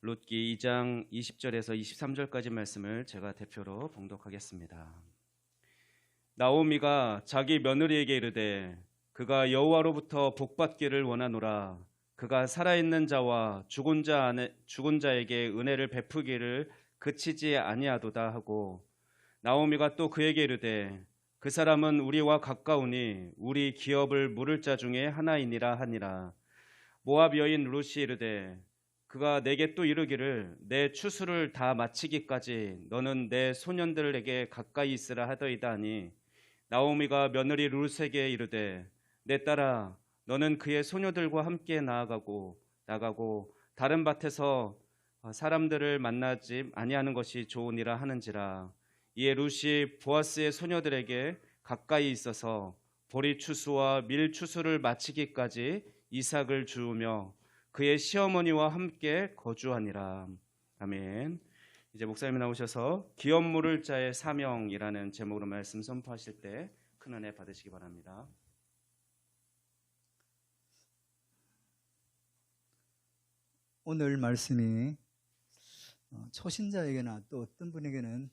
룻기 2장 20절에서 23절까지 말씀을 제가 대표로 봉독하겠습니다. 나오미가 자기 며느리에게 이르되 그가 여호와로부터 복받기를 원하노라. 그가 살아있는 자와 죽은 자에게 은혜를 베푸기를 그치지 아니하도다 하고, 나오미가 또 그에게 이르되 그 사람은 우리와 가까우니 우리 기업을 물을 자 중에 하나이니라 하니라. 모압 여인 룻이 이르되 그가 내게 또 이르기를 내 추수를 다 마치기까지 너는 내 소년들에게 가까이 있으라 하더이다 하니, 나오미가 며느리 룻에게 이르되 내 딸아, 너는 그의 소녀들과 함께 나가고 다른 밭에서 사람들을 만나지 아니하는 것이 좋으니라 하는지라. 이에 룻이 보아스의 소녀들에게 가까이 있어서 보리 추수와 밀 추수를 마치기까지 이삭을 주우며 그의 시어머니와 함께 거주하니라. 아멘. 이제 목사님이 나오셔서 기업 물을 자의 사명이라는 제목으로 말씀 선포하실 때 큰 은혜 받으시기 바랍니다. 오늘 말씀이 초신자에게나 또 어떤 분에게는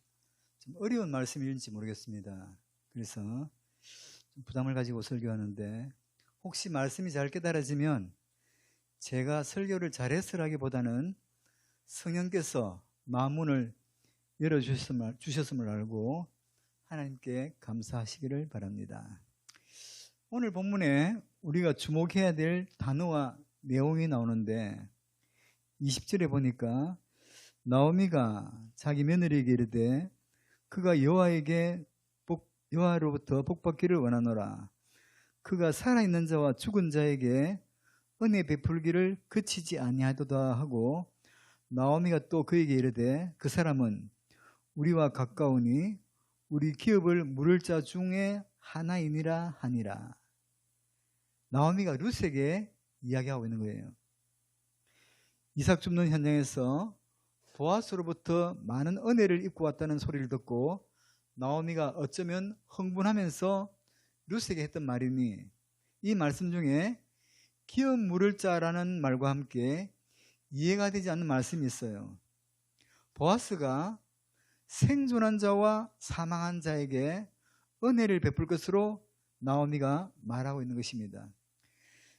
좀 어려운 말씀일지 모르겠습니다. 그래서 좀 부담을 가지고 설교하는데, 혹시 말씀이 잘 깨달아지면 제가 설교를 잘했으라기보다는 성령께서 마음문을 열어주셨음을 알고 하나님께 감사하시기를 바랍니다. 오늘 본문에 우리가 주목해야 될 단어와 내용이 나오는데, 20절에 보니까 나오미가 자기 며느리에게 이르되 그가 여호와로부터 복받기를 원하노라. 그가 살아있는 자와 죽은 자에게 은혜 베풀기를 그치지 아니하도다 하고, 나오미가 또 그에게 이르되 그 사람은 우리와 가까우니 우리 기업을 물을 자 중에 하나이니라 하니라. 나오미가 룻에게 이야기하고 있는 거예요. 이삭 줍는 현장에서 보아스로부터 많은 은혜를 입고 왔다는 소리를 듣고 나오미가 어쩌면 흥분하면서 룻에게 했던 말이니, 이 말씀 중에 기업 물을 자라는 말과 함께 이해가 되지 않는 말씀이 있어요. 보아스가 생존한 자와 사망한 자에게 은혜를 베풀 것으로 나오미가 말하고 있는 것입니다.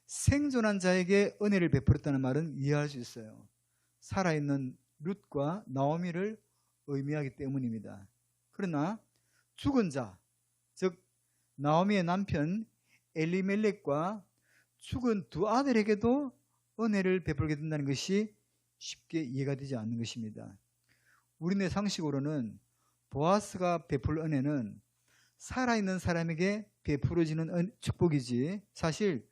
생존한 자에게 은혜를 베풀었다는 말은 이해할 수 있어요. 살아있는 룻과 나오미를 의미하기 때문입니다. 그러나 죽은 자, 즉 나오미의 남편 엘리멜렉과 죽은 두 아들에게도 은혜를 베풀게 된다는 것이 쉽게 이해가 되지 않는 것입니다. 우리네 상식으로는 보아스가 베풀 은혜는 살아있는 사람에게 베풀어지는 축복이지 사실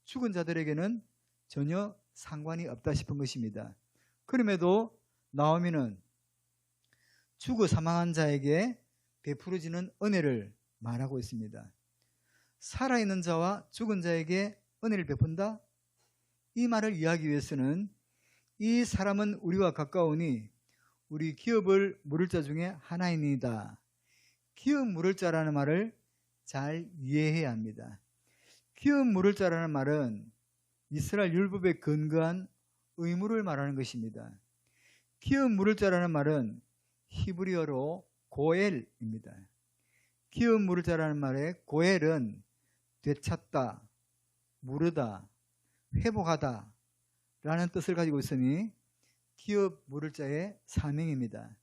죽은 자들에게는 전혀 상관이 없다 싶은 것입니다. 그럼에도 나오미는 죽어 사망한 자에게 베풀어지는 은혜를 말하고 있습니다. 살아있는 자와 죽은 자에게 은혜를 베푼다? 이 말을 이해하기 위해서는 이 사람은 우리와 가까우니 우리 기업을 물을 자 중에 하나이니이다. 기업 물을 자라는 말을 잘 이해해야 합니다. 기업 물을 자라는 말은 이스라엘 율법에 근거한 의무를 말하는 것입니다. 기업 물을 자라는 말은 히브리어로 고엘입니다. 기업 물을 자라는 말의 고엘은 되찾다, 물으다, 회복하다 라는 뜻을 가지고 있으니 기업 물을 자의 사명입니다.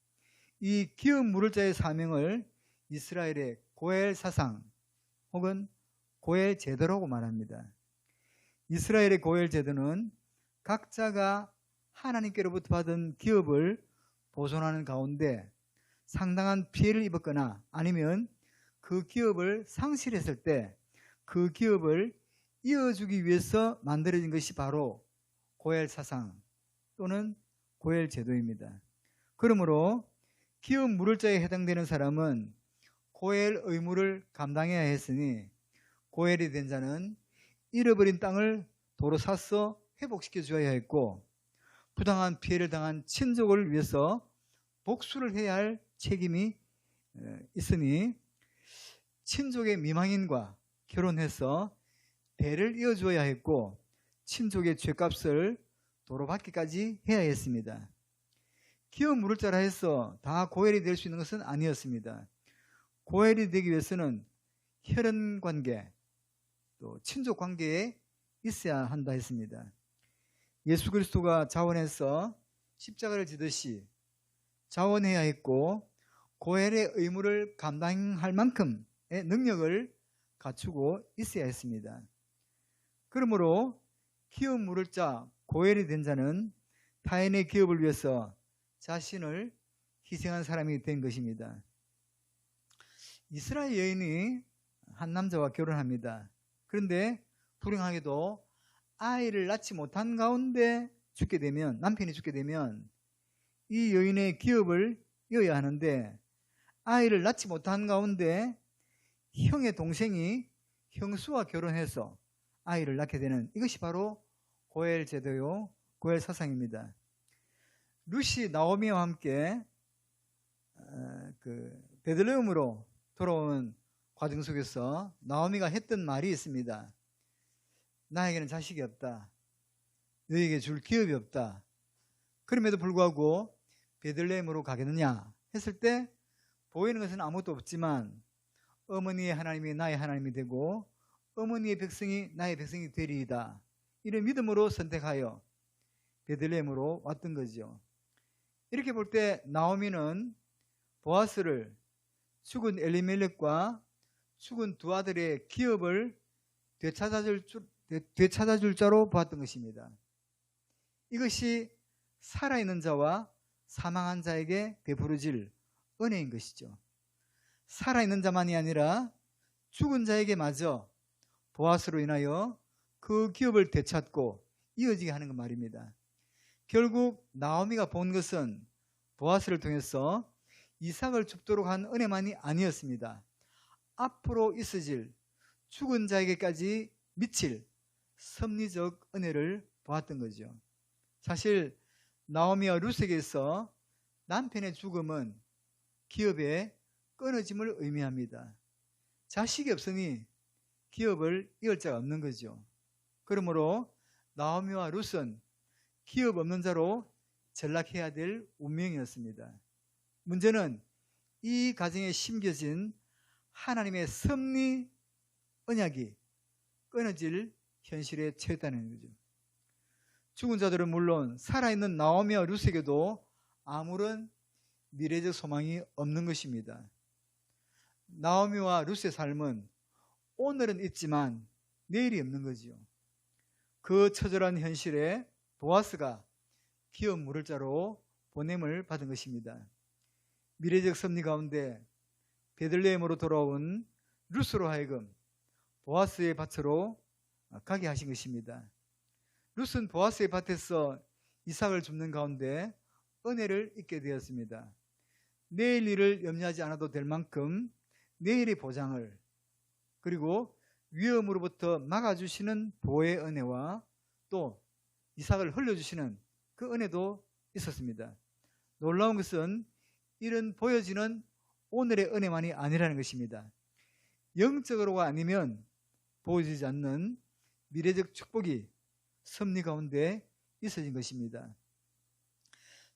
이 기업 물을 자의 사명을 이스라엘의 고엘 사상 혹은 고엘 제도라고 말합니다. 이스라엘의 고엘 제도는 각자가 하나님께로부터 받은 기업을 보존하는 가운데 상당한 피해를 입었거나 아니면 그 기업을 상실했을 때 그 기업을 이어주기 위해서 만들어진 것이 바로 고엘 사상 또는 고엘 제도입니다. 그러므로 기업 물을 자에 해당되는 사람은 고엘 의무를 감당해야 했으니 고엘이 된 자는 잃어버린 땅을 도로 사서 회복시켜 주어야 했고, 부당한 피해를 당한 친족을 위해서 복수를 해야 할 책임이 있으니 친족의 미망인과 결혼해서 대를 이어주어야 했고 친족의 죗값을 도로 받기까지 해야 했습니다. 기업 물을 자라 해서 다 고엘이 될 수 있는 것은 아니었습니다. 고엘이 되기 위해서는 혈연 관계, 또 친족 관계에 있어야 한다 했습니다. 예수 그리스도가 자원해서 십자가를 지듯이 자원해야 했고 고엘의 의무를 감당할 만큼의 능력을 갖추고 있어야 했습니다. 그러므로 기업 물을 자 고엘이 된 자는 타인의 기업을 위해서 자신을 희생한 사람이 된 것입니다. 이스라엘 여인이 한 남자와 결혼합니다. 그런데 불행하게도 아이를 낳지 못한 가운데 죽게 되면, 남편이 죽게 되면 이 여인의 기업을 이어야 하는데 아이를 낳지 못한 가운데 형의 동생이 형수와 결혼해서 아이를 낳게 되는, 이것이 바로 고엘 제도요, 고엘 사상입니다. 룻이 나오미와 함께 베들레헴으로 돌아오는 과정 속에서 나오미가 했던 말이 있습니다. 나에게는 자식이 없다. 너에게 줄 기업이 없다. 그럼에도 불구하고 베들레헴으로 가겠느냐 했을 때 보이는 것은 아무것도 없지만 어머니의 하나님이 나의 하나님이 되고 어머니의 백성이 나의 백성이 되리이다. 이런 믿음으로 선택하여 베들레헴으로 왔던 거죠. 이렇게 볼 때 나오미는 보아스를 죽은 엘리멜렉과 죽은 두 아들의 기업을 되찾아줄 자로 보았던 것입니다. 이것이 살아있는 자와 사망한 자에게 베풀어질 은혜인 것이죠. 살아있는 자만이 아니라 죽은 자에게 마저 보아스로 인하여 그 기업을 되찾고 이어지게 하는 것 말입니다. 결국 나오미가 본 것은 보아스를 통해서 이삭을 줍도록 한 은혜만이 아니었습니다. 앞으로 있어질 죽은 자에게까지 미칠 섭리적 은혜를 보았던 거죠. 사실 나오미와 룻에게서 남편의 죽음은 기업의 끊어짐을 의미합니다. 자식이 없으니 기업을 이을 자가 없는 거죠. 그러므로 나오미와 룻은 기업 없는 자로 전락해야 될 운명이었습니다. 문제는 이 가정에 심겨진 하나님의 섭리 언약이 끊어질 현실에 처했다는 거죠. 죽은 자들은 물론 살아있는 나오미와 룻에게도 아무런 미래적 소망이 없는 것입니다. 나오미와 룻의 삶은 오늘은 있지만 내일이 없는 거지요. 그 처절한 현실에 보아스가 기업 물을 자로 보냄을 받은 것입니다. 미래적 섭리 가운데 베들레헴으로 돌아온 룻으로 하여금 보아스의 밭으로 가게 하신 것입니다. 룻은 보아스의 밭에서 이삭을 줍는 가운데 은혜를 잊게 되었습니다. 내일 일을 염려하지 않아도 될 만큼 내일의 보장을, 그리고 위험으로부터 막아주시는 보호의 은혜와 또 이삭을 흘려주시는 그 은혜도 있었습니다. 놀라운 것은 이런 보여지는 오늘의 은혜만이 아니라는 것입니다. 영적으로가 아니면 보여지지 않는 미래적 축복이 섭리 가운데 있어진 것입니다.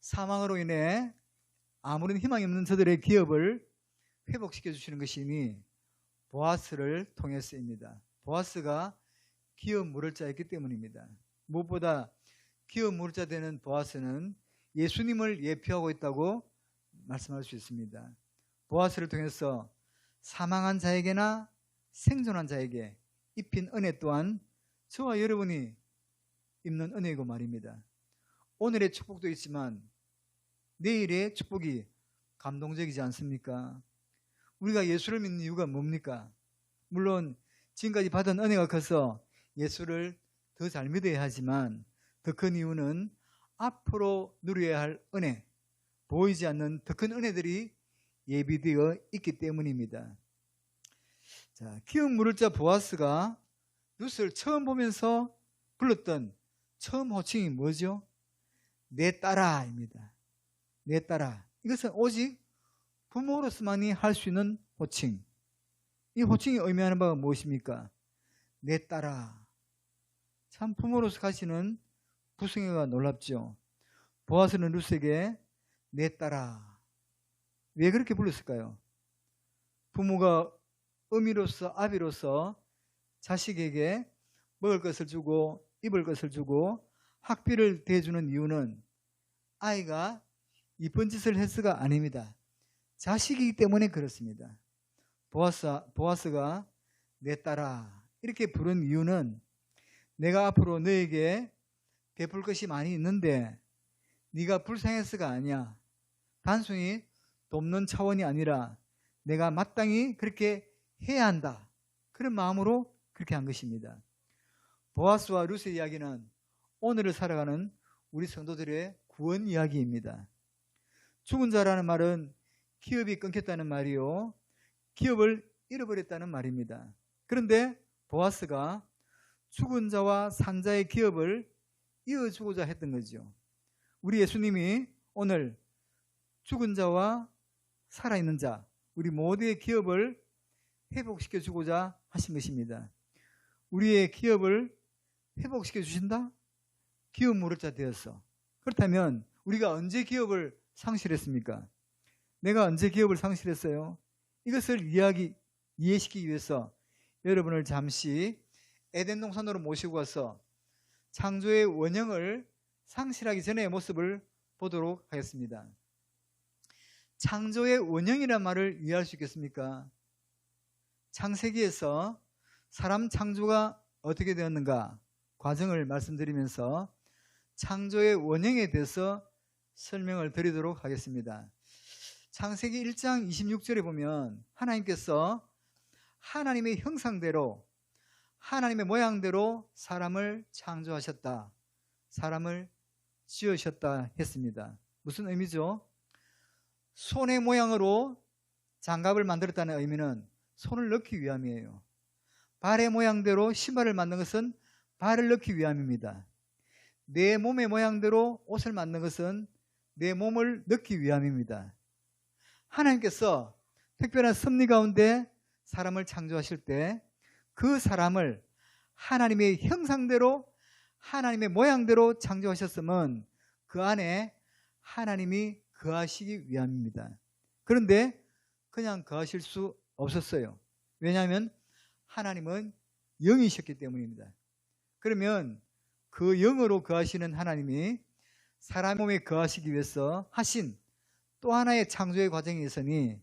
사망으로 인해 아무런 희망이 없는 저들의 기업을 회복시켜 주시는 것이니 보아스를 통해서입니다. 보아스가 기업 물을 자였기 때문입니다. 무엇보다 기업 물을 자 되는 보아스는 예수님을 예표하고 있다고 말씀할 수 있습니다. 보아스를 통해서 사망한 자에게나 생존한 자에게 입힌 은혜 또한 저와 여러분이 입는 은혜이고 말입니다. 오늘의 축복도 있지만 내일의 축복이 감동적이지 않습니까? 우리가 예수를 믿는 이유가 뭡니까? 물론 지금까지 받은 은혜가 커서 예수를 더 잘 믿어야 하지만 더 큰 이유는 앞으로 누려야 할 은혜, 보이지 않는 더 큰 은혜들이 예비되어 있기 때문입니다. 자, 기업 물을 자 보아스가 룻을 처음 보면서 불렀던 처음 호칭이 뭐죠? 내 딸아입니다. 내 딸아. 이것은 오직 부모로서만이 할 수 있는 호칭. 이 호칭이 의미하는 바가 무엇입니까? 내 딸아. 참 부모로서 가시는 부승혜가 놀랍죠. 보아스는 룻에게 내 딸아. 왜 그렇게 불렀을까요? 부모가 어미로서 아비로서 자식에게 먹을 것을 주고 입을 것을 주고 학비를 대주는 이유는 아이가 이쁜 짓을 해서가 아닙니다. 자식이기 때문에 그렇습니다. 보아스가 내 딸아 이렇게 부른 이유는 내가 앞으로 너에게 베풀 것이 많이 있는데 네가 불쌍해서가 아니야. 단순히 돕는 차원이 아니라 내가 마땅히 그렇게 해야 한다. 그런 마음으로 그렇게 한 것입니다. 보아스와 룻의 이야기는 오늘을 살아가는 우리 성도들의 구원 이야기입니다. 죽은 자라는 말은 기업이 끊겼다는 말이요, 기업을 잃어버렸다는 말입니다. 그런데 보아스가 죽은 자와 산 자의 기업을 이어주고자 했던 거죠. 우리 예수님이 오늘 죽은 자와 살아있는 자, 우리 모두의 기업을 회복시켜 주고자 하신 것입니다. 우리의 기업을 회복시켜 주신다? 기업 물을 자 되었어. 그렇다면 우리가 언제 기업을 상실했습니까? 내가 언제 기업을 상실했어요? 이것을 이해시키기 위해서 여러분을 잠시 에덴 동산으로 모시고 가서 창조의 원형을 상실하기 전의 모습을 보도록 하겠습니다. 창조의 원형이란 말을 이해할 수 있겠습니까? 창세기에서 사람 창조가 어떻게 되었는가 과정을 말씀드리면서 창조의 원형에 대해서 설명을 드리도록 하겠습니다. 창세기 1장 26절에 보면 하나님께서 하나님의 형상대로 하나님의 모양대로 사람을 창조하셨다. 사람을 지으셨다 했습니다. 무슨 의미죠? 손의 모양으로 장갑을 만들었다는 의미는 손을 넣기 위함이에요. 발의 모양대로 신발을 만든 것은 발을 넣기 위함입니다. 내 몸의 모양대로 옷을 만든 것은 내 몸을 넣기 위함입니다. 하나님께서 특별한 섭리 가운데 사람을 창조하실 때 그 사람을 하나님의 형상대로 하나님의 모양대로 창조하셨으면 그 안에 하나님이 거하시기 위함입니다. 그런데 그냥 거하실 수 없었어요. 왜냐하면 하나님은 영이셨기 때문입니다. 그러면 그 영으로 거하시는 하나님이 사람 몸에 거하시기 위해서 하신 또 하나의 창조의 과정이 있으니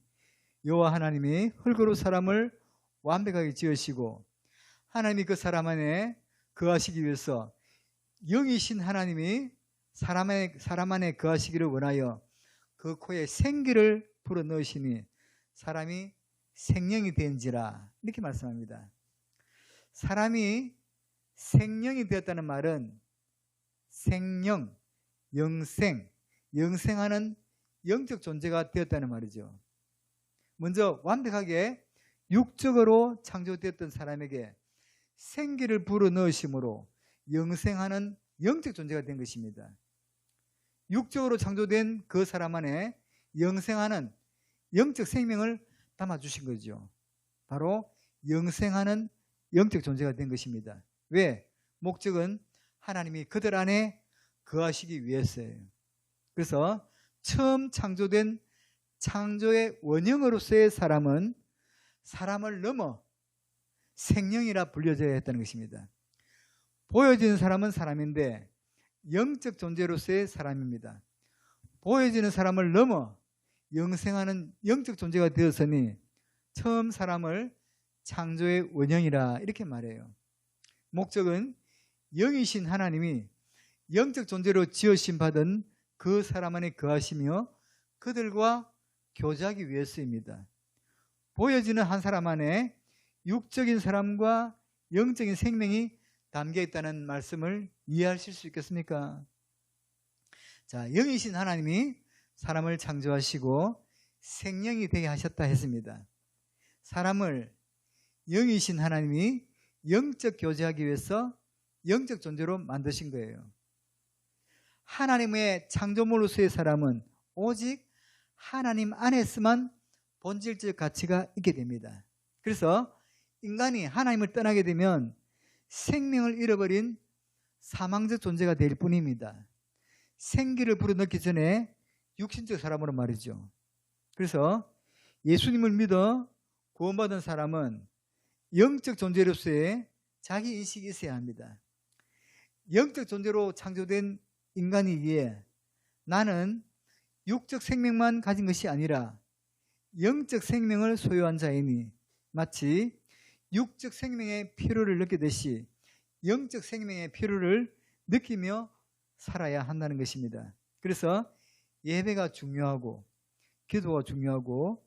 여호와 하나님이 흙으로 사람을 완벽하게 지으시고 하나님이 그 사람 안에 거하시기 위해서 영이신 하나님이 사람 안에 거하시기를 원하여 그 코에 생기를 불어넣으시니 사람이 생명이 된지라 이렇게 말씀합니다. 사람이 생명이 되었다는 말은 생명, 영생, 영생하는 영적 존재가 되었다는 말이죠. 먼저 완벽하게 육적으로 창조되었던 사람에게 생기를 불어넣으심으로 영생하는 영적 존재가 된 것입니다. 육적으로 창조된 그 사람 안에 영생하는 영적 생명을 담아주신 거죠. 바로 영생하는 영적 존재가 된 것입니다. 왜? 목적은 하나님이 그들 안에 거하시기 위해서예요. 그래서 처음 창조된 창조의 원형으로서의 사람은 사람을 넘어 생명이라 불려져야 했다는 것입니다. 보여지는 사람은 사람인데 영적 존재로서의 사람입니다. 보여지는 사람을 넘어 영생하는 영적 존재가 되었으니 처음 사람을 창조의 원형이라 이렇게 말해요. 목적은 영이신 하나님이 영적 존재로 지으심 받은 그 사람 안에 거하시며 그들과 교제하기 위해서입니다. 보여지는 한 사람 안에 육적인 사람과 영적인 생명이 담겨 있다는 말씀을 이해하실 수 있겠습니까? 자, 영이신 하나님이 사람을 창조하시고 생명이 되게 하셨다 했습니다. 사람을 영이신 하나님이 영적 교제하기 위해서 영적 존재로 만드신 거예요. 하나님의 창조물로서의 사람은 오직 하나님 안에서만 본질적 가치가 있게 됩니다. 그래서 인간이 하나님을 떠나게 되면 생명을 잃어버린 사망적 존재가 될 뿐입니다. 생기를 불어넣기 전에 육신적 사람으로 말이죠. 그래서 예수님을 믿어 구원받은 사람은 영적 존재로서의 자기 인식이 있어야 합니다. 영적 존재로 창조된 인간이기에 나는 육적 생명만 가진 것이 아니라 영적 생명을 소유한 자이니 마치 육적 생명의 필요를 느끼듯이 영적 생명의 필요를 느끼며 살아야 한다는 것입니다. 그래서 예배가 중요하고 기도가 중요하고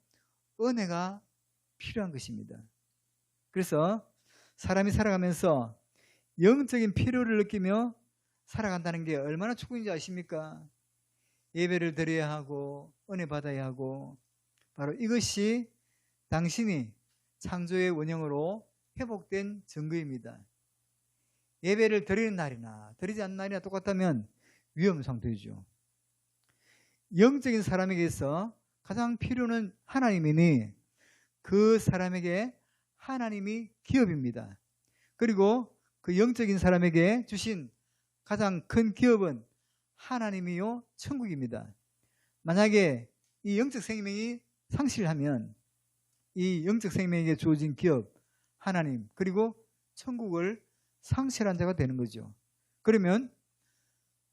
은혜가 필요한 것입니다. 그래서 사람이 살아가면서 영적인 필요를 느끼며 살아간다는 게 얼마나 축복인지 아십니까? 예배를 드려야 하고 은혜 받아야 하고 바로 이것이 당신이 창조의 원형으로 회복된 증거입니다. 예배를 드리는 날이나 드리지 않는 날이나 똑같다면 위험 상태이죠. 영적인 사람에게서 가장 필요는 하나님이니 그 사람에게 하나님이 기업입니다. 그리고 그 영적인 사람에게 주신 가장 큰 기업은 하나님이요 천국입니다. 만약에 이 영적 생명이 상실하면 이 영적 생명에게 주어진 기업 하나님 그리고 천국을 상실한 자가 되는 거죠. 그러면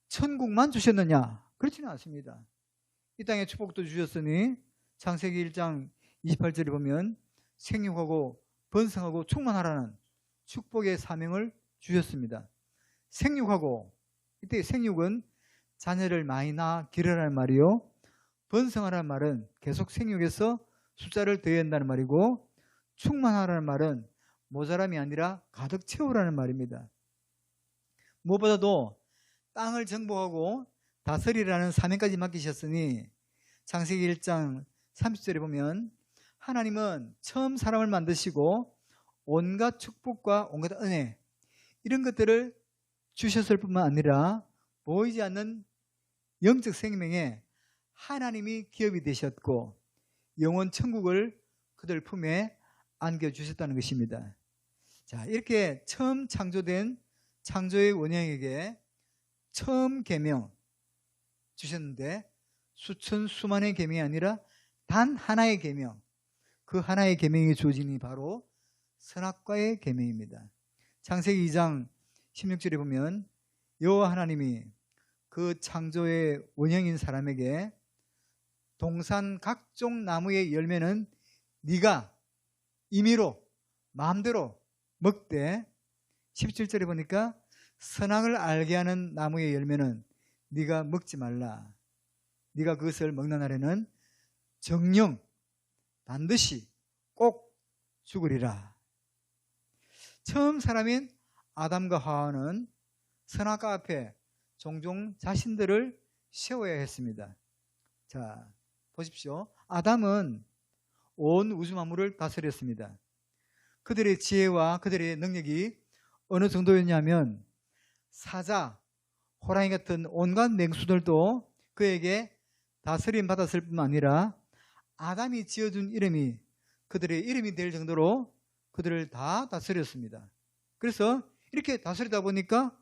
천국만 주셨느냐? 그렇지는 않습니다. 이 땅에 축복도 주셨으니 창세기 1장 28절에 보면 생육하고 번성하고 충만하라는 축복의 사명을 주셨습니다. 생육하고 이때 생육은 자녀를 많이 낳아 기르라는 말이요. 번성하라는 말은 계속 생육해서 숫자를 더해낸다는 말이고 충만하라는 말은 모자람이 아니라 가득 채우라는 말입니다. 무엇보다도 땅을 정복하고 다스리라는 사명까지 맡기셨으니 창세기 1장 30절에 보면 하나님은 처음 사람을 만드시고 온갖 축복과 온갖 은혜 이런 것들을 주셨을 뿐만 아니라 보이지 않는 영적 생명에 하나님이 기업이 되셨고 영원 천국을 그들 품에 안겨주셨다는 것입니다. 자, 이렇게 처음 창조된 창조의 원형에게 처음 계명 주셨는데 수천 수만의 계명이 아니라 단 하나의 계명, 그 하나의 계명이 주어지니 바로 선악과의 계명입니다. 창세기 2장 16절에 보면 여호와 하나님이 그 창조의 원형인 사람에게 동산 각종 나무의 열매는 네가 임의로 마음대로 먹되 17절에 보니까 선악을 알게 하는 나무의 열매는 네가 먹지 말라. 네가 그것을 먹는 날에는 정령 반드시 꼭 죽으리라. 처음 사람인 아담과 하와는 선악과 앞에 종종 자신들을 세워야 했습니다. 자, 보십시오. 아담은 온 우주 만물을 다스렸습니다. 그들의 지혜와 그들의 능력이 어느 정도였냐면 사자, 호랑이 같은 온갖 맹수들도 그에게 다스림 받았을 뿐만 아니라 아담이 지어준 이름이 그들의 이름이 될 정도로 그들을 다 다스렸습니다. 그래서 이렇게 다스리다 보니까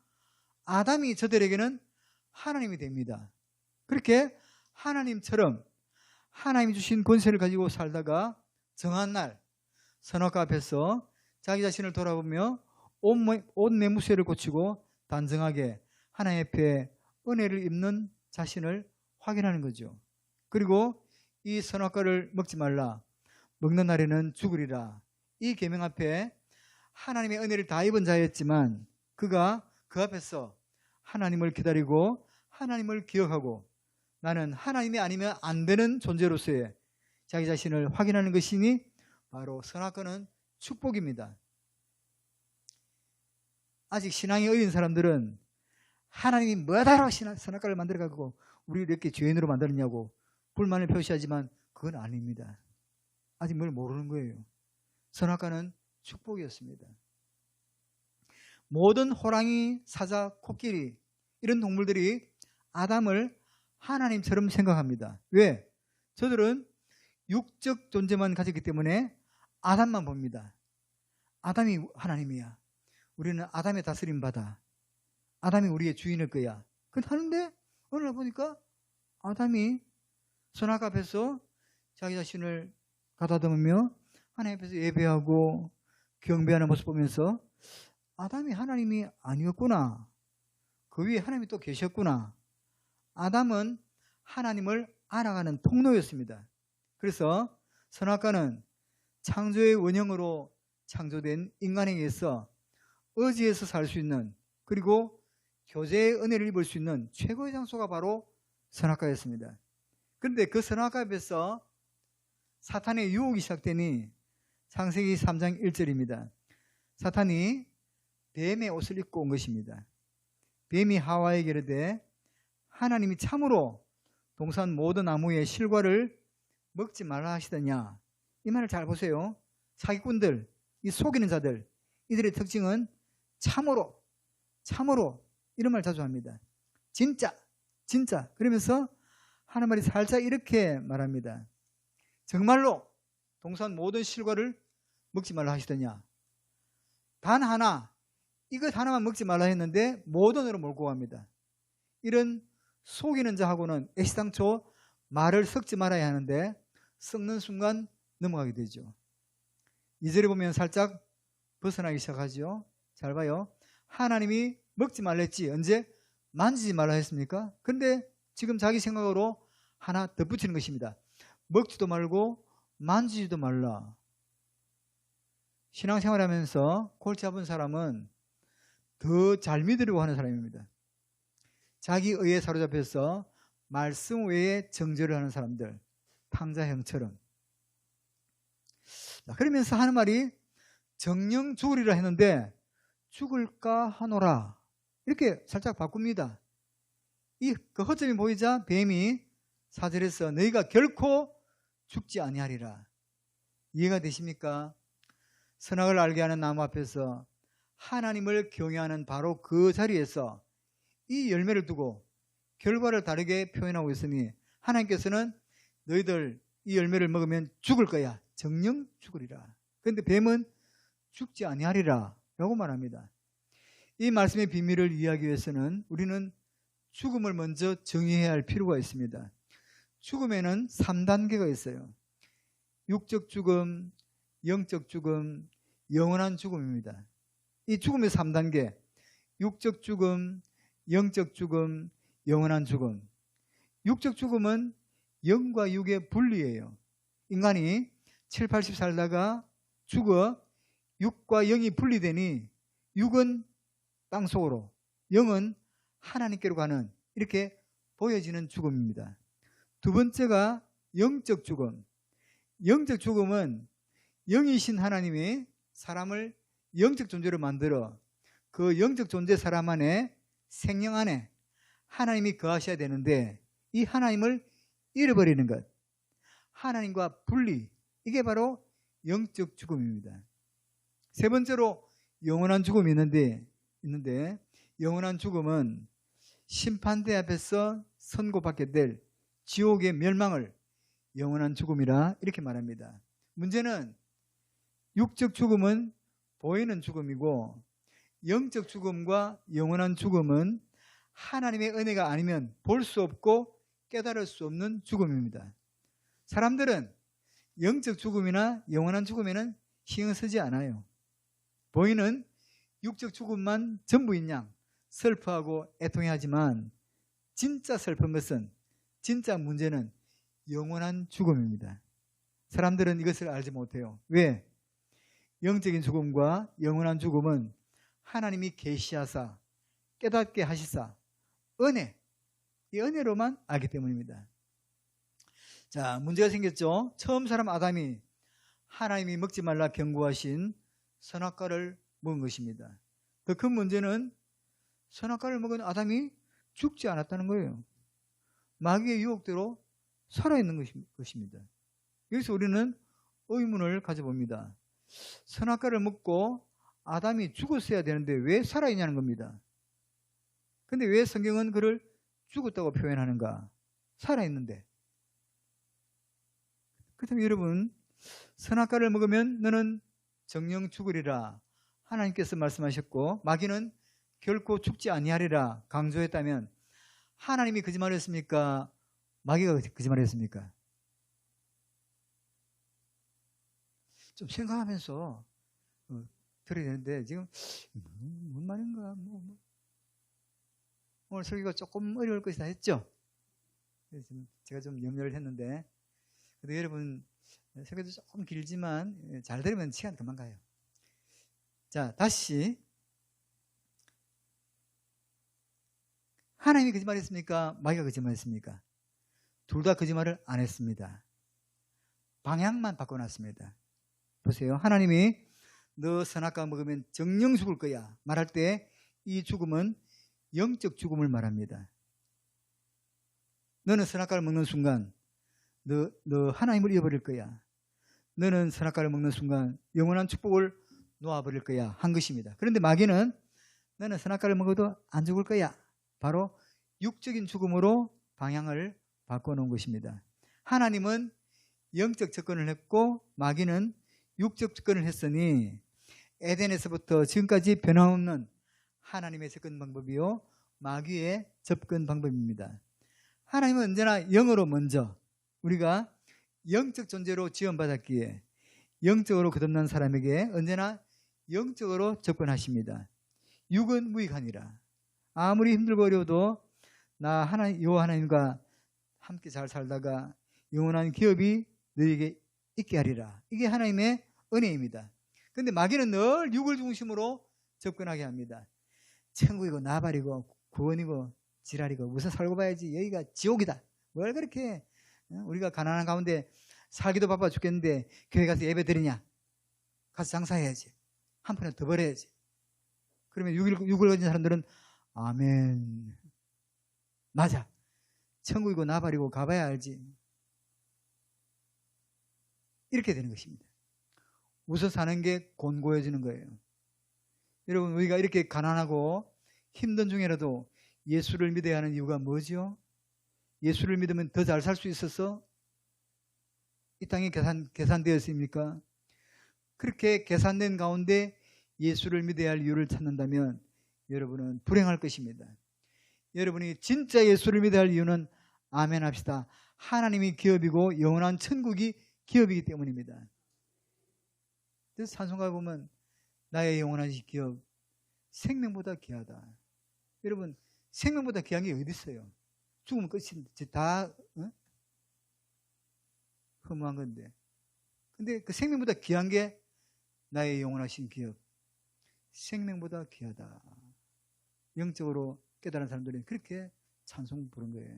아담이 저들에게는 하나님이 됩니다. 그렇게 하나님처럼 하나님이 주신 권세를 가지고 살다가 정한 날 선악과 앞에서 자기 자신을 돌아보며 온 매무새를 고치고 단정하게 하나님 앞에 은혜를 입는 자신을 확인하는 거죠. 그리고 이 선악과를 먹지 말라. 먹는 날에는 죽으리라. 이 계명 앞에 하나님의 은혜를 다 입은 자였지만 그가 그 앞에서 하나님을 기다리고 하나님을 기억하고 나는 하나님이 아니면 안 되는 존재로서의 자기 자신을 확인하는 것이니 바로 선악과는 축복입니다. 아직 신앙이 어린 사람들은 하나님이 뭐하러 선악과를 만들어가지고 우리를 이렇게 죄인으로 만들었냐고 불만을 표시하지만 그건 아닙니다. 아직 뭘 모르는 거예요. 선악과는 축복이었습니다. 모든 호랑이, 사자, 코끼리 이런 동물들이 아담을 하나님처럼 생각합니다. 왜? 저들은 육적 존재만 가졌기 때문에 아담만 봅니다. 아담이 하나님이야. 우리는 아담의 다스림 받아. 아담이 우리의 주인일 거야. 그렇게 하는데 어느 날 보니까 아담이 선악 앞에서 자기 자신을 가다듬으며 하나님 앞에서 예배하고 경배하는 모습 보면서 아담이 하나님이 아니었구나. 그 위에 하나님이 또 계셨구나. 아담은 하나님을 알아가는 통로였습니다. 그래서 선악과는 창조의 원형으로 창조된 인간에게서 의지해서 살 수 있는, 그리고 교제의 은혜를 입을 수 있는 최고의 장소가 바로 선악과였습니다. 그런데 그 선악과 앞에서 사탄의 유혹이 시작되니 창세기 3장 1절입니다. 사탄이 뱀의 옷을 입고 온 것입니다. 뱀이 하와에게 이르되 하나님이 참으로 동산 모든 나무의 실과를 먹지 말라 하시더냐. 이 말을 잘 보세요. 사기꾼들, 이 속이는 자들, 이들의 특징은 참으로 이런 말 자주 합니다. 진짜 그러면서 하는 말이 살짝 이렇게 말합니다. 정말로 동산 모든 실과를 먹지 말라 하시더냐. 단 하나, 이것 하나만 먹지 말라 했는데 모든으로 몰고 갑니다. 이런 속이는 자하고는 애시당초 말을 섞지 말아야 하는데 섞는 순간 넘어가게 되죠. 2절에 보면 살짝 벗어나기 시작하죠. 잘 봐요. 하나님이 먹지 말랬지 언제? 만지지 말라 했습니까? 그런데 지금 자기 생각으로 하나 덧붙이는 것입니다. 먹지도 말고 만지지도 말라. 신앙생활하면서 골치 아픈 사람은 더 잘 믿으려고 하는 사람입니다. 자기 의에 사로잡혀서 말씀 외에 정죄를 하는 사람들, 탕자형처럼. 그러면서 하는 말이 정령 죽으리라 했는데 죽을까 하노라, 이렇게 살짝 바꿉니다. 그 허점이 보이자 뱀이 4절에서 너희가 결코 죽지 아니하리라. 이해가 되십니까? 선악을 알게 하는 나무 앞에서 하나님을 경외하는 바로 그 자리에서 이 열매를 두고 결과를 다르게 표현하고 있으니 하나님께서는 너희들 이 열매를 먹으면 죽을 거야. 정녕 죽으리라. 그런데 뱀은 죽지 아니하리라 라고 말합니다. 이 말씀의 비밀을 이해하기 위해서는 우리는 죽음을 먼저 정의해야 할 필요가 있습니다. 죽음에는 3단계가 있어요. 육적 죽음, 영적 죽음, 영원한 죽음입니다. 이 죽음의 3단계, 육적 죽음, 영적 죽음, 영원한 죽음. 육적 죽음은 영과 육의 분리예요. 인간이 7, 80 살다가 죽어 육과 영이 분리되니 육은 땅속으로, 영은 하나님께로 가는, 이렇게 보여지는 죽음입니다. 두 번째가 영적 죽음. 영적 죽음은 영이신 하나님이 사람을 영적 존재로 만들어 그 영적 존재 사람 안에, 생명 안에 하나님이 거하셔야 되는데 이 하나님을 잃어버리는 것, 하나님과 분리, 이게 바로 영적 죽음입니다. 세 번째로 영원한 죽음이 있는데 영원한 죽음은 심판대 앞에서 선고받게 될 지옥의 멸망을 영원한 죽음이라 이렇게 말합니다. 문제는 육적 죽음은 보이는 죽음이고 영적 죽음과 영원한 죽음은 하나님의 은혜가 아니면 볼 수 없고 깨달을 수 없는 죽음입니다. 사람들은 영적 죽음이나 영원한 죽음에는 신경 쓰지 않아요. 보이는 육적 죽음만 전부인 양 슬퍼하고 애통해하지만 진짜 슬픈 것은, 진짜 문제는 영원한 죽음입니다. 사람들은 이것을 알지 못해요. 왜? 영적인 죽음과 영원한 죽음은 하나님이 계시하사 깨닫게 하시사 은혜, 이 은혜로만 알기 때문입니다. 자, 문제가 생겼죠. 처음 사람 아담이 하나님이 먹지 말라 경고하신 선악과를 먹은 것입니다. 그 큰 문제는 선악과를 먹은 아담이 죽지 않았다는 거예요. 마귀의 유혹대로 살아있는 것입니다. 여기서 우리는 의문을 가져봅니다. 선악과를 먹고 아담이 죽었어야 되는데 왜 살아있냐는 겁니다. 근데 왜 성경은 그를 죽었다고 표현하는가? 살아있는데. 그렇다면 여러분, 선악과를 먹으면 너는 정녕 죽으리라 하나님께서 말씀하셨고 마귀는 결코 죽지 아니하리라 강조했다면 하나님이 거짓말했습니까? 마귀가 거짓말했습니까? 좀 생각하면서 들어야 되는데 지금 뭔 말인가? 오늘 설교가 조금 어려울 것이다 했죠? 그래서 제가 좀 염려를 했는데 그래도 여러분 설교도 조금 길지만 잘 들으면 시간 금방 가요. 자, 다시 하나님이 거짓말했습니까? 마귀가 거짓말했습니까? 둘 다 거짓말을 안 했습니다. 방향만 바꿔놨습니다. 보세요. 하나님이 너 선악과 먹으면 정령 죽을 거야 말할 때 이 죽음은 영적 죽음을 말합니다. 너는 선악과를 먹는 순간 너 하나님을 잃어버릴 거야. 너는 선악과를 먹는 순간 영원한 축복을 놓아버릴 거야 한 것입니다. 그런데 마귀는 너는 선악과를 먹어도 안 죽을 거야. 바로 육적인 죽음으로 방향을 바꿔놓은 것입니다. 하나님은 영적 접근을 했고 마귀는 육적 접근을 했으니 에덴에서부터 지금까지 변함없는 하나님의 접근 방법이요 마귀의 접근 방법입니다. 하나님은 언제나 영으로 먼저 우리가 영적 존재로 지원받았기에 영적으로 거듭난 사람에게 언제나 영적으로 접근하십니다. 육은 무익하니라. 아무리 힘들고 어려워도 나 하나님과 함께 잘 살다가 영원한 기업이 너에게 있게 하리라. 이게 하나님의 은혜입니다. 그런데 마귀는 늘 육을 중심으로 접근하게 합니다. 천국이고 나발이고 구원이고 지랄이고 무슨 살고 봐야지 여기가 지옥이다. 뭘 그렇게 우리가 가난한 가운데 살기도 바빠 죽겠는데 교회 가서 예배 드리냐. 가서 장사해야지. 한 푼에 더 벌어야지. 그러면 육을 가진 사람들은 아멘. 맞아. 천국이고 나발이고 가봐야 알지. 이렇게 되는 것입니다. 웃어 사는 게 곤고해지는 거예요. 여러분 우리가 이렇게 가난하고 힘든 중에라도 예수를 믿어야 하는 이유가 뭐죠? 예수를 믿으면 더 잘 살 수 있어서 이 땅에 계산되었습니까? 그렇게 계산된 가운데 예수를 믿어야 할 이유를 찾는다면 여러분은 불행할 것입니다. 여러분이 진짜 예수를 믿어야 할 이유는 아멘 합시다. 하나님이 기업이고 영원한 천국이 기업이기 때문입니다. 그래서 찬송가 보면 나의 영원한 기업 생명보다 귀하다. 여러분 생명보다 귀한 게 어디 있어요? 죽으면 끝인데 다 허무한 건데. 근데 그 생명보다 귀한 게 나의 영원하신 기업. 생명보다 귀하다. 영적으로 깨달은 사람들이 그렇게 찬송 부른 거예요.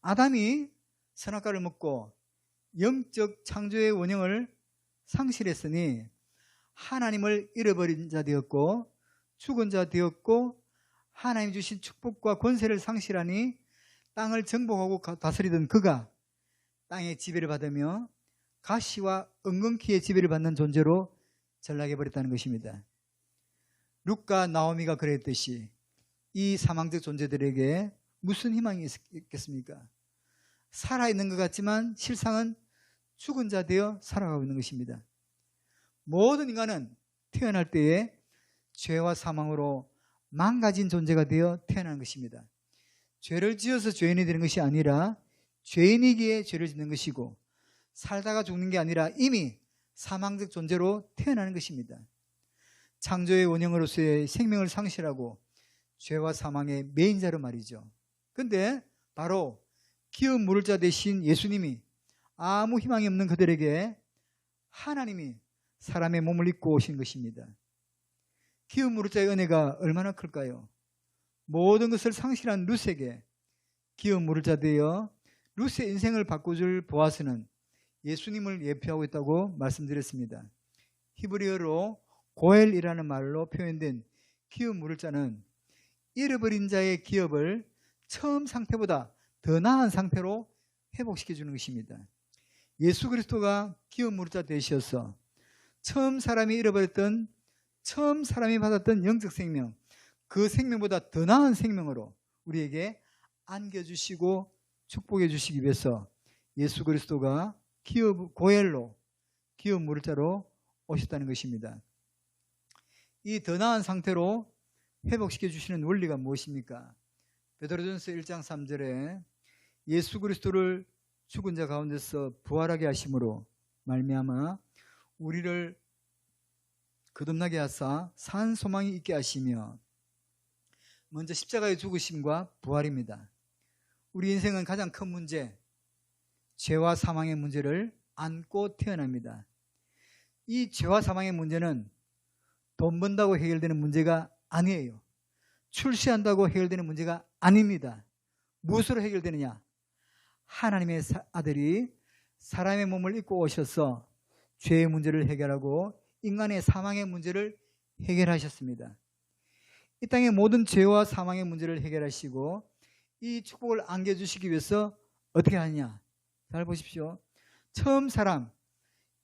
아담이 선악과를 먹고 영적 창조의 원형을 상실했으니 하나님을 잃어버린 자 되었고 죽은 자 되었고 하나님 주신 축복과 권세를 상실하니 땅을 정복하고 다스리던 그가 땅의 지배를 받으며 가시와 엉겅퀴의 지배를 받는 존재로 전락해 버렸다는 것입니다. 룻과 나오미가 그랬듯이 이 사망적 존재들에게 무슨 희망이 있겠습니까? 살아있는 것 같지만 실상은 죽은 자 되어 살아가고 있는 것입니다. 모든 인간은 태어날 때에 죄와 사망으로 망가진 존재가 되어 태어나는 것입니다. 죄를 지어서 죄인이 되는 것이 아니라 죄인이기에 죄를 짓는 것이고 살다가 죽는 게 아니라 이미 사망적 존재로 태어나는 것입니다. 창조의 원형으로서의 생명을 상실하고 죄와 사망의 매인자로 말이죠. 그런데 바로 기업 물을 자 되신 예수님이 아무 희망이 없는 그들에게 하나님이 사람의 몸을 입고 오신 것입니다. 기업 물을 자의 은혜가 얼마나 클까요? 모든 것을 상실한 룻에게 기업 물을 자 되어 룻의 인생을 바꿔줄 보아스는 예수님을 예표하고 있다고 말씀드렸습니다. 히브리어로 고엘이라는 말로 표현된 기업 물을 자는 잃어버린 자의 기업을 처음 상태보다 더 나은 상태로 회복시켜주는 것입니다. 예수 그리스도가 기업 물을 자 되셔서 처음 사람이 잃어버렸던 처음 사람이 받았던 영적 생명 그 생명보다 더 나은 생명으로 우리에게 안겨주시고 축복해 주시기 위해서 예수 그리스도가 고엘로 기업 물을 자로 오셨다는 것입니다. 이 더 나은 상태로 회복시켜 주시는 원리가 무엇입니까? 베드로전서 1장 3절에 예수 그리스도를 죽은 자 가운데서 부활하게 하심으로 말미암아 우리를 거듭나게 하사 산 소망이 있게 하시며, 먼저 십자가의 죽으심과 부활입니다. 우리 인생은 가장 큰 문제, 죄와 사망의 문제를 안고 태어납니다. 이 죄와 사망의 문제는 돈 번다고 해결되는 문제가 아니에요. 출세한다고 해결되는 문제가 아닙니다. 무엇으로 해결되느냐? 하나님의 아들이 사람의 몸을 입고 오셔서 죄의 문제를 해결하고 인간의 사망의 문제를 해결하셨습니다. 이 땅의 모든 죄와 사망의 문제를 해결하시고 이 축복을 안겨주시기 위해서 어떻게 하느냐? 잘 보십시오. 처음 사람,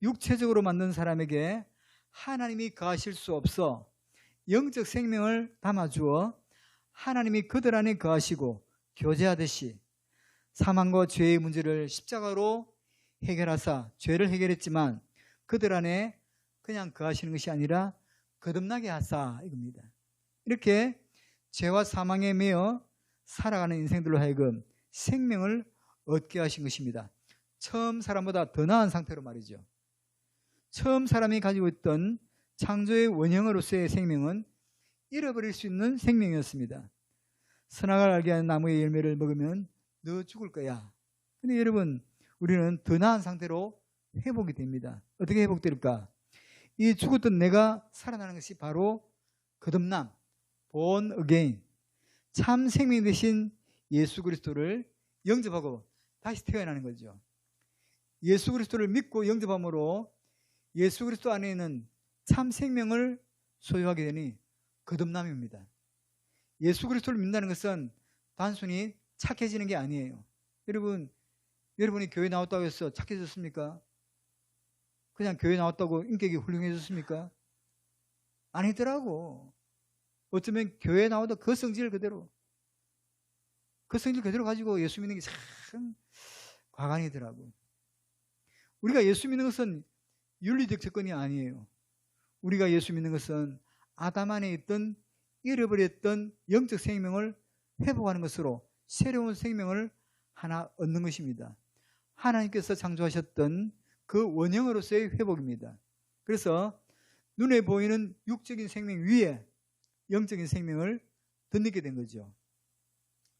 육체적으로 만든 사람에게 하나님이 거하실 수 없어 영적 생명을 담아주어 하나님이 그들 안에 거하시고 교제하듯이 사망과 죄의 문제를 십자가로 해결하사 죄를 해결했지만 그들 안에 그냥 거하시는 것이 아니라 거듭나게 하사 이겁니다. 이렇게 죄와 사망에 매여 살아가는 인생들로 하여금 생명을 얻게 하신 것입니다. 처음 사람보다 더 나은 상태로 말이죠. 처음 사람이 가지고 있던 창조의 원형으로서의 생명은 잃어버릴 수 있는 생명이었습니다. 선악을 알게 하는 나무의 열매를 먹으면 너 죽을 거야. 근데 여러분, 우리는 더 나은 상태로 회복이 됩니다. 어떻게 회복될까? 이 죽었던 내가 살아나는 것이 바로 거듭남, born again, 참 생명 되신 예수 그리스도를 영접하고 다시 태어나는 거죠. 예수 그리스도를 믿고 영접함으로 예수 그리스도 안에 있는 참 생명을 소유하게 되니 거듭남입니다. 예수 그리스도를 믿는다는 것은 단순히 착해지는 게 아니에요. 여러분이 교회 나왔다고 해서 착해졌습니까? 그냥 교회 나왔다고 인격이 훌륭해졌습니까? 아니더라고. 어쩌면 교회 나와도 그 성질 그대로 가지고 예수 믿는 게 참 과간이더라고. 우리가 예수 믿는 것은 윤리적 접근이 아니에요. 우리가 예수 믿는 것은 아담 안에 있던 잃어버렸던 영적 생명을 회복하는 것으로 새로운 생명을 하나 얻는 것입니다. 하나님께서 창조하셨던 그 원형으로서의 회복입니다. 그래서 눈에 보이는 육적인 생명 위에 영적인 생명을 덧입게 된 거죠.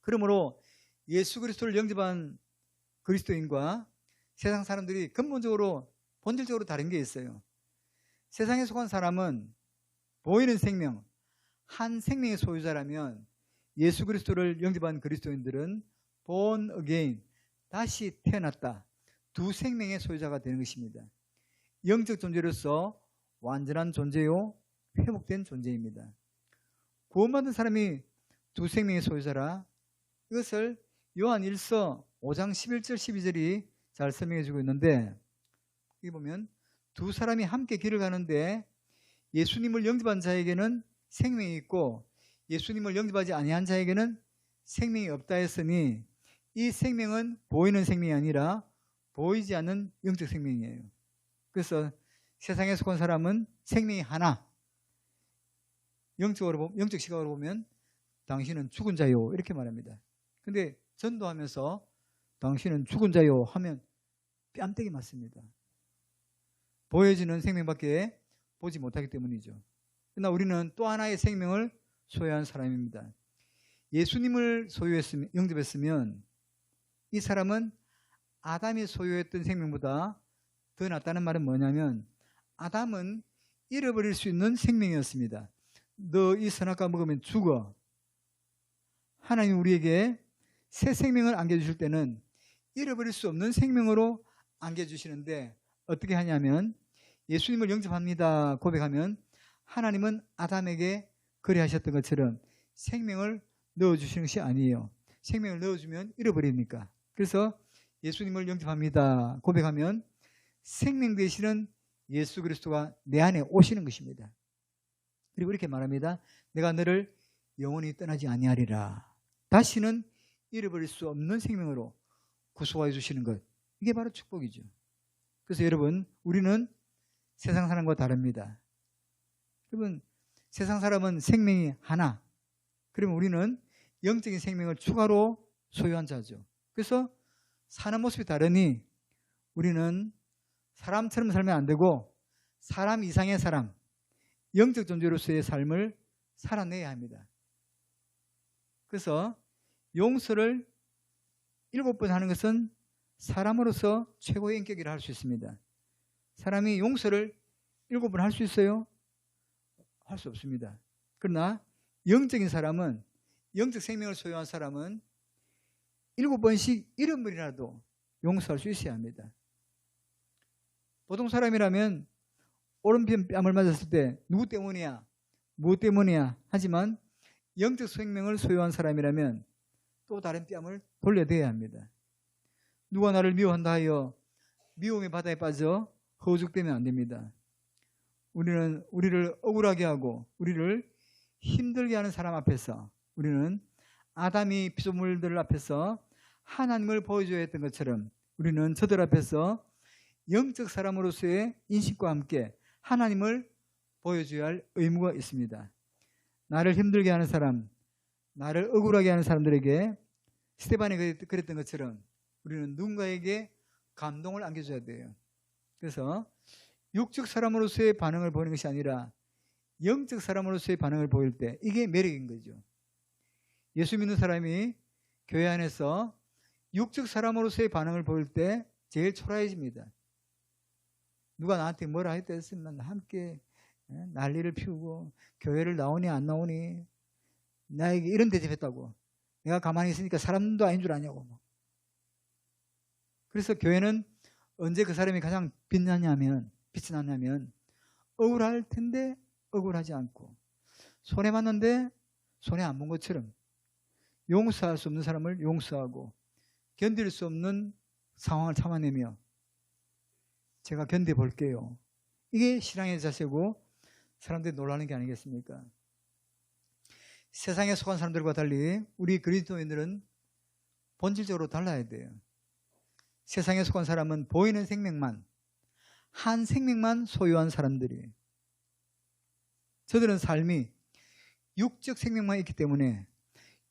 그러므로 예수 그리스도를 영접한 그리스도인과 세상 사람들이 근본적으로 본질적으로 다른 게 있어요. 세상에 속한 사람은 보이는 생명, 한 생명의 소유자라면 예수 그리스도를 영접한 그리스도인들은 born again, 다시 태어났다, 두 생명의 소유자가 되는 것입니다. 영적 존재로서 완전한 존재요, 회복된 존재입니다. 구원받은 사람이 두 생명의 소유자라, 이것을 요한 1서 5장 11절 12절이 잘 설명해 주고 있는데, 여기 보면 두 사람이 함께 길을 가는데 예수님을 영접한 자에게는 생명이 있고 예수님을 영접하지 아니한 자에게는 생명이 없다 했으니, 이 생명은 보이는 생명이 아니라 보이지 않는 영적 생명이에요. 그래서 세상에 속한 사람은 생명이 하나, 영적 시각으로 보면 당신은 죽은 자요 이렇게 말합니다. 근데 전도하면서 당신은 죽은 자요 하면 뺨때기 맞습니다. 보여지는 생명밖에 보지 못하기 때문이죠. 그러나 우리는 또 하나의 생명을 소유한 사람입니다. 예수님을 영접했으면 이 사람은 아담이 소유했던 생명보다 더 낫다는 말은 뭐냐면, 아담은 잃어버릴 수 있는 생명이었습니다. 너 이 선악과 먹으면 죽어. 하나님 우리에게 새 생명을 안겨주실 때는 잃어버릴 수 없는 생명으로 안겨주시는데, 어떻게 하냐면 예수님을 영접합니다 고백하면 하나님은 아담에게 그리하셨던 것처럼 생명을 넣어주시는 것이 아니에요. 생명을 넣어주면 잃어버리니까. 그래서 예수님을 영접합니다 고백하면 생명 되시는 예수 그리스도가 내 안에 오시는 것입니다. 그리고 이렇게 말합니다. 내가 너를 영원히 떠나지 아니하리라. 다시는 잃어버릴 수 없는 생명으로 구속하여 주시는 것, 이게 바로 축복이죠. 그래서 여러분, 우리는 세상 사람과 다릅니다. 여러분, 세상 사람은 생명이 하나, 그러면 우리는 영적인 생명을 추가로 소유한 자죠. 그래서 사는 모습이 다르니 우리는 사람처럼 살면 안 되고 사람 이상의 사람, 영적 존재로서의 삶을 살아내야 합니다. 그래서 용서를 7번 하는 것은 사람으로서 최고의 인격이라 할 수 있습니다. 사람이 용서를 7번 할 수 있어요? 할 수 없습니다. 그러나 영적인 사람은, 영적 생명을 소유한 사람은 7번씩 70번이라도 용서할 수 있어야 합니다. 보통 사람이라면 오른편 뺨을 맞았을 때 누구 때문이야? 무엇 때문이야? 하지만 영적 생명을 소유한 사람이라면 또 다른 뺨을 돌려대야 합니다. 누가 나를 미워한다 하여 미움의 바다에 빠져 허우적대면 안 됩니다. 우리는 우리를 억울하게 하고 우리를 힘들게 하는 사람 앞에서, 우리는 아담이 피조물들 앞에서 하나님을 보여줘야 했던 것처럼 우리는 저들 앞에서 영적 사람으로서의 인식과 함께 하나님을 보여줘야 할 의무가 있습니다. 나를 힘들게 하는 사람, 나를 억울하게 하는 사람들에게 스데반이 그랬던 것처럼 우리는 누군가에게 감동을 안겨줘야 돼요. 그래서 육적 사람으로서의 반응을 보이는 것이 아니라 영적 사람으로서의 반응을 보일 때, 이게 매력인 거죠. 예수 믿는 사람이 교회 안에서 육적 사람으로서의 반응을 보일 때 제일 초라해집니다. 누가 나한테 뭐라 했다 했으면 함께 난리를 피우고, 교회를 나오니 안 나오니 나에게 이런 대접했다고, 내가 가만히 있으니까 사람도 아닌 줄 아냐고. 그래서 교회는 언제 그 사람이 가장 빛이 났냐면 억울할 텐데 억울하지 않고, 손해 봤는데 손해 안 본 것처럼 용서할 수 없는 사람을 용서하고, 견딜 수 없는 상황을 참아내며 제가 견뎌볼게요. 이게 신앙의 자세고 사람들이 놀라는 게 아니겠습니까? 세상에 속한 사람들과 달리 우리 그리스도인들은 본질적으로 달라야 돼요. 세상에 속한 사람은 보이는 생명만, 한 생명만 소유한 사람들이에요. 저들은 삶이 육적 생명만 있기 때문에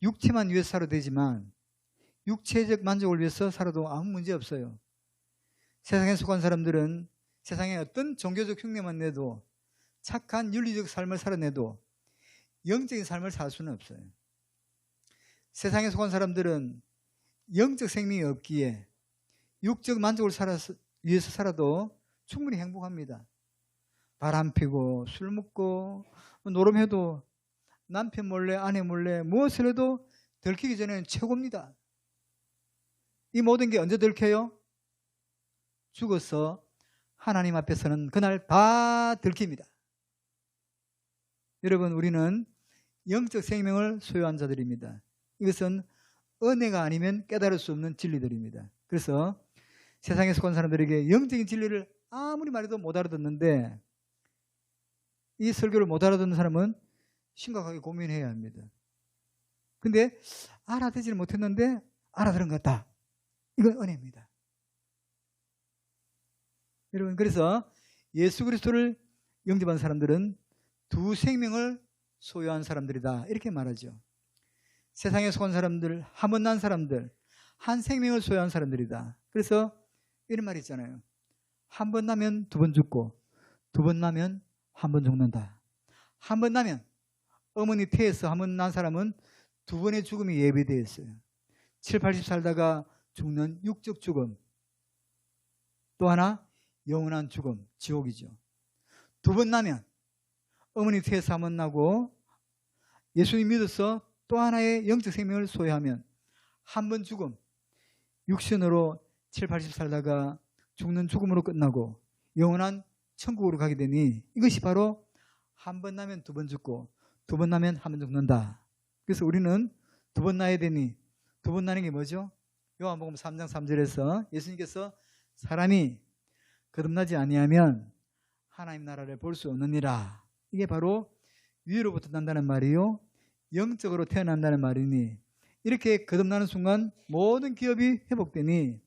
육체만 위해서 살아도 되지만 육체적 만족을 위해서 살아도 아무 문제 없어요. 세상에 속한 사람들은 세상에 어떤 종교적 흉내만 내도, 착한 윤리적 삶을 살아내도 영적인 삶을 살 수는 없어요. 세상에 속한 사람들은 영적 생명이 없기에 육적 만족을 위해서 살아도 충분히 행복합니다. 바람 피고 술 먹고 노름해도 남편 몰래 아내 몰래 무엇을 해도 들키기 전에는 최고입니다. 이 모든 게 언제 들켜요? 죽어서 하나님 앞에서는 그날 다 들킵니다. 여러분, 우리는 영적 생명을 소유한 자들입니다. 이것은 은혜가 아니면 깨달을 수 없는 진리들입니다. 그래서 세상에 속한 사람들에게 영적인 진리를 아무리 말해도 못 알아듣는데, 이 설교를 못 알아듣는 사람은 심각하게 고민해야 합니다. 근데 알아듣지를 못했는데 알아들은 것 같다. 이건 은혜입니다. 여러분, 그래서 예수 그리스도를 영접한 사람들은 두 생명을 소유한 사람들이다, 이렇게 말하죠. 세상에 속한 사람들, 한 번 난 사람들, 한 생명을 소유한 사람들이다. 그래서 이런 말이 있잖아요. 한 번 나면 두 번 죽고, 두 번 나면 한 번 죽는다. 한 번 나면, 어머니 태에서 한 번 난 사람은 두 번의 죽음이 예비되어 있어요. 7, 80 살다가 죽는 육적 죽음. 또 하나 영원한 죽음, 지옥이죠. 두 번 나면, 어머니 태에서 한 번 나고 예수님 믿어서 또 하나의 영적 생명을 소유하면 한 번 죽음, 육신으로 7, 80 살다가 죽는 죽음으로 끝나고 영원한 천국으로 가게 되니, 이것이 바로 한 번 나면 두 번 죽고 두 번 나면 한 번 죽는다. 그래서 우리는 두 번 나야 되니, 두 번 나는 게 뭐죠? 요한복음 3장 3절에서 예수님께서 사람이 거듭나지 아니하면 하나님 나라를 볼 수 없느니라. 이게 바로 위로부터 난다는 말이요, 영적으로 태어난다는 말이니, 이렇게 거듭나는 순간 모든 기업이 회복되니,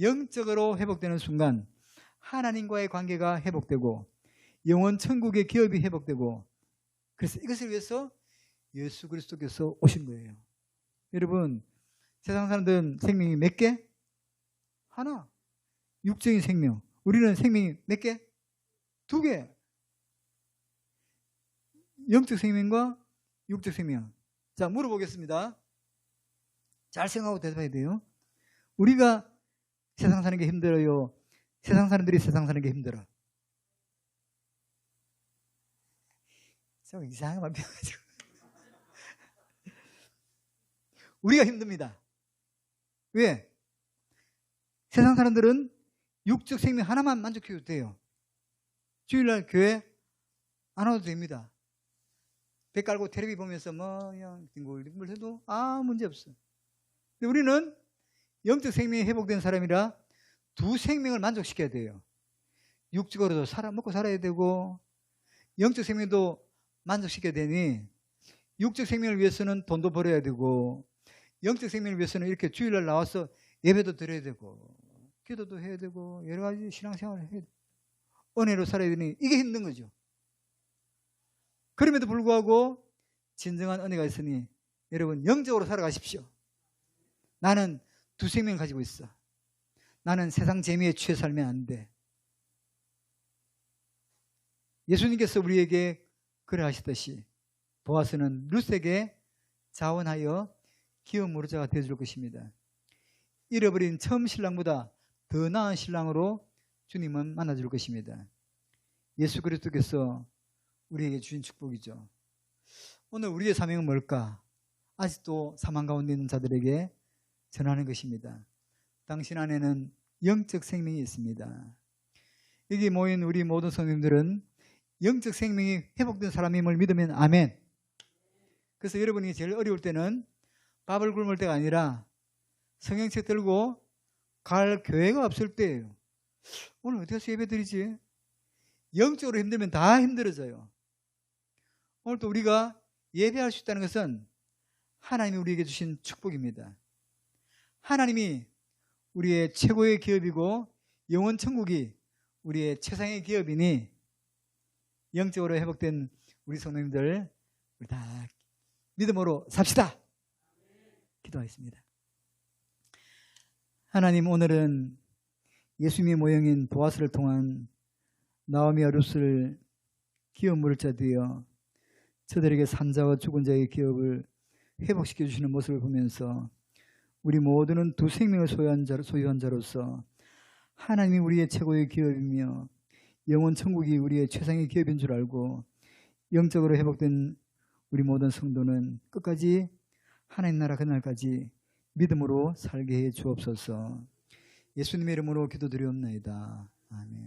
영적으로 회복되는 순간 하나님과의 관계가 회복되고 영원 천국의 기업이 회복되고, 그래서 이것을 위해서 예수 그리스도께서 오신 거예요. 여러분, 세상 사람들은 생명이 몇 개? 하나. 육적인 생명. 우리는 생명이 몇 개? 두 개. 영적 생명과 육적 생명. 자, 물어보겠습니다. 잘 생각하고 대답해야 돼요. 우리가 세상 사는 게 힘들어요? 세상 사람들이 세상 사는 게 힘들어? 좀 이상하게 말 표현하죠. 우리가 힘듭니다. 왜? 세상 사람들은 육적 생명 하나만 만족해도 돼요. 주일날 교회 안 와도 됩니다. 배 깔고 텔레비 보면서 뭐 그냥 뒹굴뒹굴 해도 문제 없어. 근데 우리는 영적 생명이 회복된 사람이라 두 생명을 만족시켜야 돼요. 육적으로도 먹고 살아야 되고 영적 생명도 만족시켜야 되니 육적 생명을 위해서는 돈도 벌어야 되고 영적 생명을 위해서는 이렇게 주일날 나와서 예배도 드려야 되고 기도도 해야 되고 여러 가지 신앙생활을 해야 되고 은혜로 살아야 되니 이게 힘든 거죠. 그럼에도 불구하고 진정한 은혜가 있으니 여러분 영적으로 살아가십시오. 나는 두 생명을 가지고 있어. 나는 세상 재미에 취해 살면 안 돼. 예수님께서 우리에게 그래 하셨듯이 보아스는 룻에게 자원하여 기업 무르자가 되어줄 것입니다. 잃어버린 처음 신랑보다 더 나은 신랑으로 주님은 만나줄 것입니다. 예수 그리스도께서 우리에게 주신 축복이죠. 오늘 우리의 사명은 뭘까? 아직도 사망 가운데 있는 자들에게 전하는 것입니다. 당신 안에는 영적 생명이 있습니다. 여기 모인 우리 모든 성도님들은 영적 생명이 회복된 사람임을 믿으면 아멘. 그래서 여러분이 제일 어려울 때는 밥을 굶을 때가 아니라 성경책 들고 갈 교회가 없을 때예요. 오늘 어디 가서 예배 드리지? 영적으로 힘들면 다 힘들어져요. 오늘 또 우리가 예배할 수 있다는 것은 하나님이 우리에게 주신 축복입니다. 하나님이 우리의 최고의 기업이고 영원 천국이 우리의 최상의 기업이니 영적으로 회복된 우리 성도님들 우리 다 믿음으로 삽시다. 기도하겠습니다. 하나님, 오늘은 예수님의 모형인 보아스를 통한 나오미와 룻을 기업 물자 되어 저들에게 산자와 죽은 자의 기업을 회복시켜 주시는 모습을 보면서 우리 모두는 두 생명을 소유한 자로서 하나님이 우리의 최고의 기업이며 영원 천국이 우리의 최상의 기업인 줄 알고 영적으로 회복된 우리 모든 성도는 끝까지 하나님 나라 그날까지 믿음으로 살게 해 주옵소서. 예수님의 이름으로 기도드리옵나이다. 아멘.